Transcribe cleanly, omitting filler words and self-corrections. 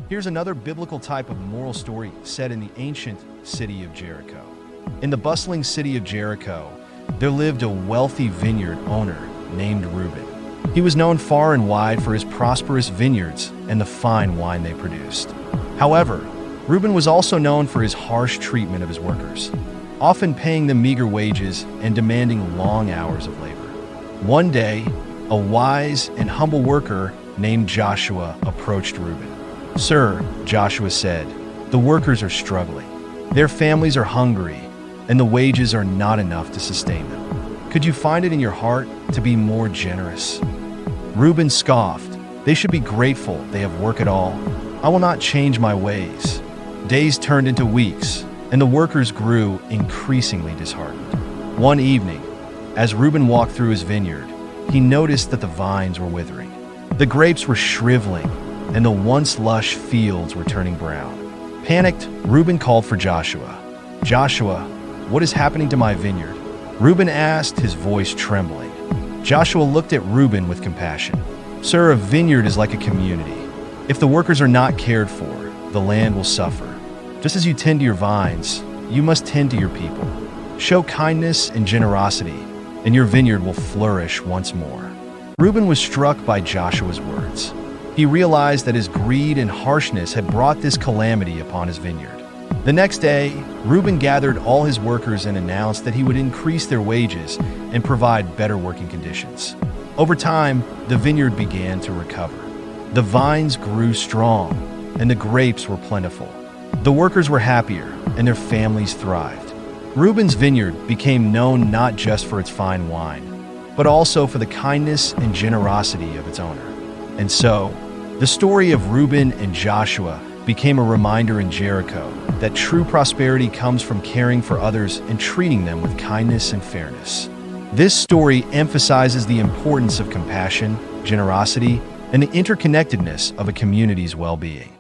Here's another biblical type of moral story set in the ancient city of Jericho. In the bustling city of Jericho, there lived a wealthy vineyard owner named Reuben. He was known far and wide for his prosperous vineyards and the fine wine they produced. However, Reuben was also known for his harsh treatment of his workers, often paying them meager wages and demanding long hours of labor. One day, a wise and humble worker named Joshua approached Reuben. "Sir," Joshua said, "the workers are struggling. Their families are hungry, and the wages are not enough to sustain them. Could you find it in your heart to be more generous?" Reuben scoffed. "They should be grateful they have work at all. I will not change my ways." Days turned into weeks, and the workers grew increasingly disheartened. One evening, as Reuben walked through his vineyard, he noticed that the vines were withering. The grapes were shriveling, and the once lush fields were turning brown. Panicked, Reuben called for Joshua. "Joshua, what is happening to my vineyard?" Reuben asked, his voice trembling. Joshua looked at Reuben with compassion. "Sir, a vineyard is like a community. If the workers are not cared for, the land will suffer. Just as you tend to your vines, you must tend to your people. Show kindness and generosity, and your vineyard will flourish once more." Reuben was struck by Joshua's words. He realized that his greed and harshness had brought this calamity upon his vineyard. The next day, Reuben gathered all his workers and announced that he would increase their wages and provide better working conditions. Over time, the vineyard began to recover. The vines grew strong, and the grapes were plentiful. The workers were happier, and their families thrived. Reuben's vineyard became known not just for its fine wine, but also for the kindness and generosity of its owner. And so, the story of Reuben and Joshua became a reminder in Jericho that true prosperity comes from caring for others and treating them with kindness and fairness. This story emphasizes the importance of compassion, generosity, and the interconnectedness of a community's well-being.